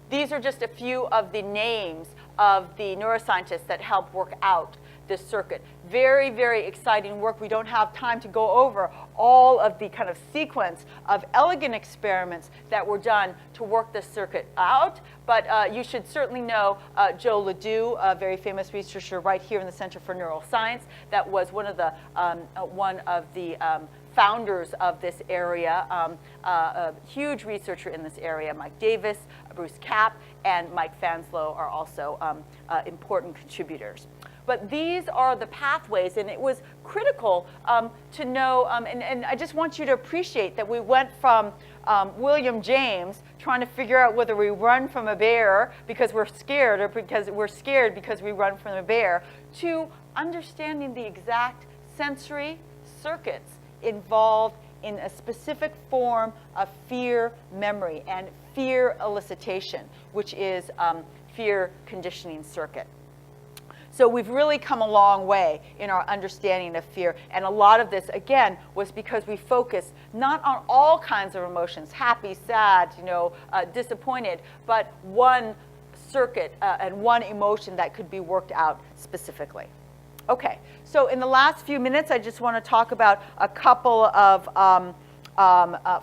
these are just a few of the names of the neuroscientists that help work out this circuit. Very, very exciting work. We don't have time to go over all of the kind of sequence of elegant experiments that were done to work this circuit out, but you should certainly know Joe Ledoux, a very famous researcher right here in the Center for Neuroscience, that was one of the founders of this area, a huge researcher in this area. Mike Davis, Bruce Kapp, and Mike Fanslow are also important contributors. But these are the pathways, and it was critical to know, and I just want you to appreciate that we went from William James trying to figure out whether we run from a bear because we're scared or because we're scared because we run from a bear, to understanding the exact sensory circuits involved in a specific form of fear memory and fear elicitation, which is fear conditioning circuit. So we've really come a long way in our understanding of fear. And a lot of this, again, was because we focused not on all kinds of emotions, happy, sad, disappointed, but one circuit and one emotion that could be worked out specifically. Okay, so in the last few minutes, I just want to talk about a couple of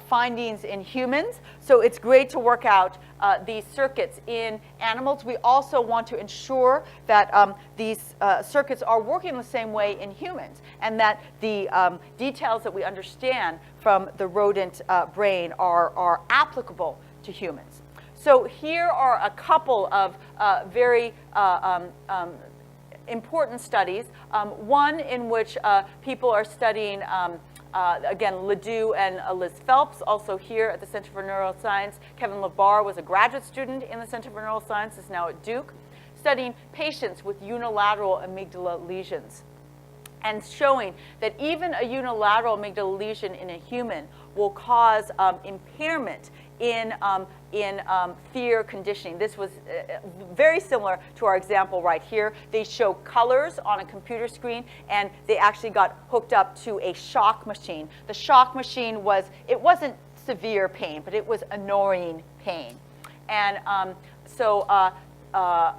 findings in humans. So it's great to work out these circuits in animals. We also want to ensure that these circuits are working the same way in humans, and that the details that we understand from the rodent brain are applicable to humans. So here are a couple of very important studies. One in which people are studying again, Ledoux and Liz Phelps, also here at the Center for Neuroscience. Kevin LeBar was a graduate student in the Center for Neuroscience, is now at Duke, studying patients with unilateral amygdala lesions, and showing that even a unilateral amygdala lesion in a human will cause impairment in fear conditioning. This was very similar to our example right here. They show colors on a computer screen, and they actually got hooked up to a shock machine. The shock machine it wasn't severe pain, but it was annoying pain. And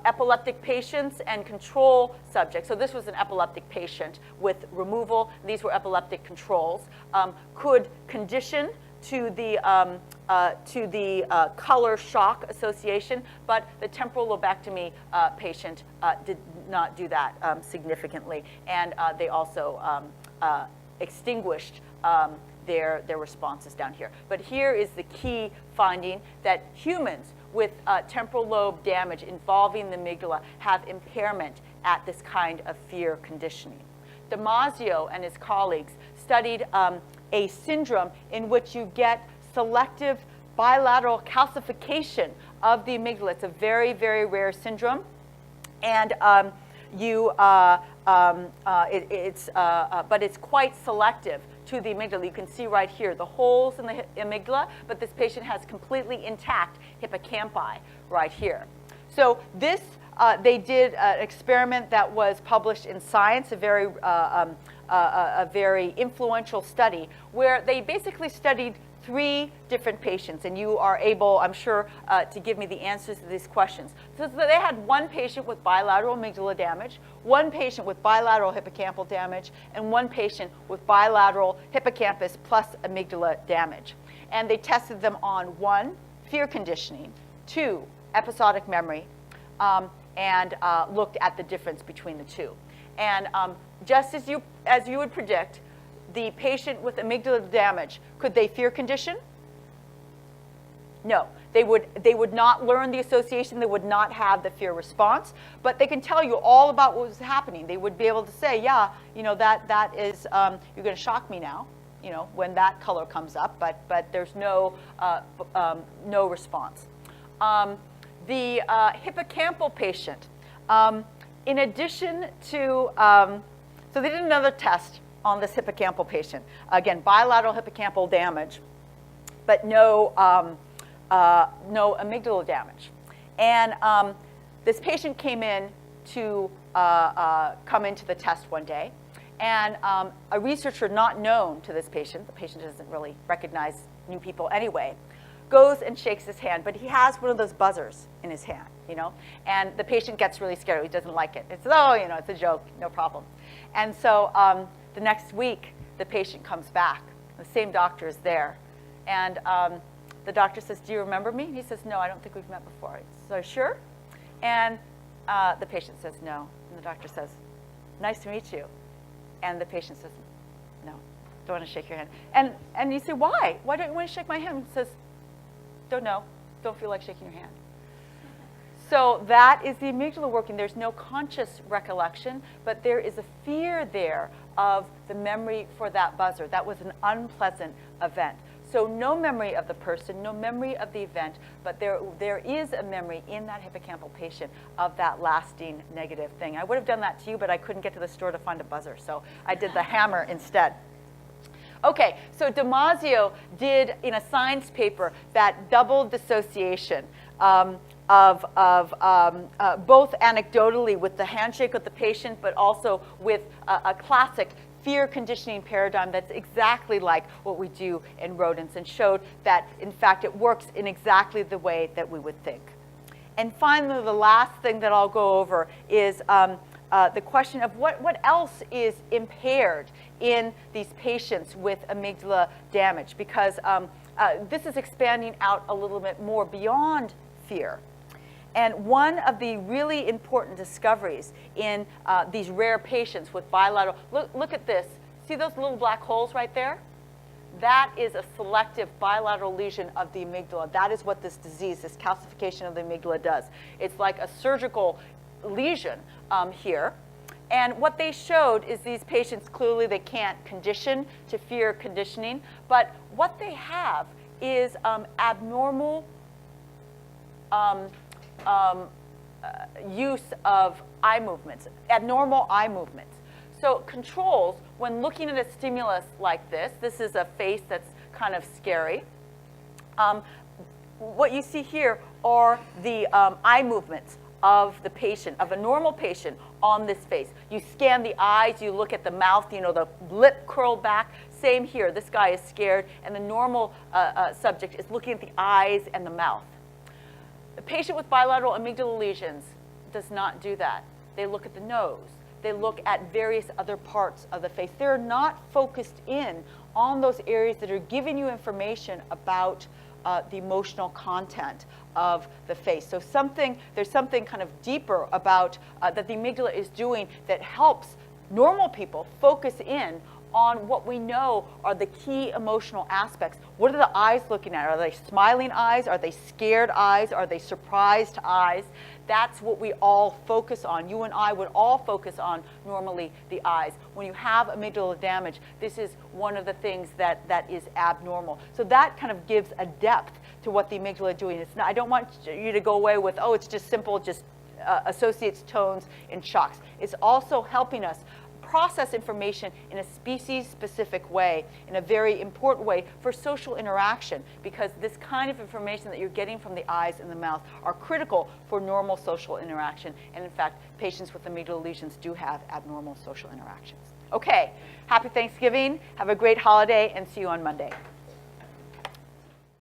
epileptic patients and control subjects, so this was an epileptic patient with removal, these were epileptic controls, could condition to the color shock association, but the temporal lobectomy patient did not do that significantly, and they also extinguished their responses down here. But here is the key finding, that humans with temporal lobe damage involving the amygdala have impairment at this kind of fear conditioning. Damasio and his colleagues studied a syndrome in which you get selective bilateral calcification of the amygdala. It's a very, very rare syndrome, and but it's quite selective to the amygdala. You can see right here the holes in the amygdala, but this patient has completely intact hippocampi right here. So this, they did an experiment that was published in Science, a very influential study, where they basically studied 3 different patients, and you are able, I'm sure, to give me the answers to these questions. So they had one patient with bilateral amygdala damage, one patient with bilateral hippocampal damage, and one patient with bilateral hippocampus plus amygdala damage. And they tested them on 1, fear conditioning, 2, episodic memory, and looked at the difference between the 2. And just as you would predict, the patient with amygdala damage, could they fear condition? No, they would not learn the association. They would not have the fear response, but they can tell you all about what was happening. They would be able to say, yeah, that is, you're going to shock me now, when that color comes up, but there's no response. The hippocampal patient, in addition to, so they did another test on this hippocampal patient. Again, bilateral hippocampal damage, but no amygdala damage. And this patient came in to come into the test one day, and a researcher not known to this patient, the patient doesn't really recognize new people anyway, goes and shakes his hand, but he has one of those buzzers in his hand, you know, and the patient gets really scared. He doesn't like it. It's, oh, you know, it's a joke, no problem. And so the next week, the patient comes back. The same doctor is there. And the doctor says, do you remember me? And he says, no, I don't think we've met before. So sure? And the patient says, no. And the doctor says, nice to meet you. And the patient says, no, don't want to shake your hand. And you say, why? Why don't you want to shake my hand? He says, don't know. Don't feel like shaking your hand. So that is the amygdala working. There's no conscious recollection, but there is a fear there of the memory for that buzzer. That was an unpleasant event. So no memory of the person, no memory of the event, but there is a memory in that hippocampal patient of that lasting negative thing. I would have done that to you, but I couldn't get to the store to find a buzzer, so I did the hammer instead. Okay, so Damasio did in a science paper that double dissociation of both anecdotally with the handshake with the patient, but also with a classic fear conditioning paradigm that's exactly like what we do in rodents, and showed that, in fact, it works in exactly the way that we would think. And finally, the last thing that I'll go over is the question of what else is impaired in these patients with amygdala damage, because this is expanding out a little bit more beyond fear. And one of the really important discoveries in these rare patients with bilateral, look at this. See those little black holes right there? That is a selective bilateral lesion of the amygdala. That is what this disease, this calcification of the amygdala does. It's like a surgical lesion here. And what they showed is these patients, clearly they can't condition to fear conditioning, but what they have is abnormal use of eye movements, abnormal eye movements. So controls, when looking at a stimulus like this is a face that's kind of scary. What you see here are the eye movements of the patient, of a normal patient on this face. You scan the eyes, you look at the mouth, you know, the lip curled back. Same here, this guy is scared, and the normal subject is looking at the eyes and the mouth. The patient with bilateral amygdala lesions does not do that. They look at the nose. They look at various other parts of the face. They're not focused in on those areas that are giving you information about the emotional content of the face. So there's something kind of deeper about that the amygdala is doing that helps normal people focus in on what we know are the key emotional aspects. What are the eyes looking at? Are they smiling eyes? Are they scared eyes? Are they surprised eyes? That's what we all focus on. You and I would all focus on normally the eyes. When you have amygdala damage, this is one of the things that is abnormal. So that kind of gives a depth to what the amygdala is doing. It's not, I don't want you to go away with, oh, it's just simple, just associates tones and shocks. It's also helping us process information in a species-specific way, in a very important way for social interaction, because this kind of information that you're getting from the eyes and the mouth are critical for normal social interaction. And in fact, patients with amygdala lesions do have abnormal social interactions. Okay, happy Thanksgiving, have a great holiday, and see you on Monday.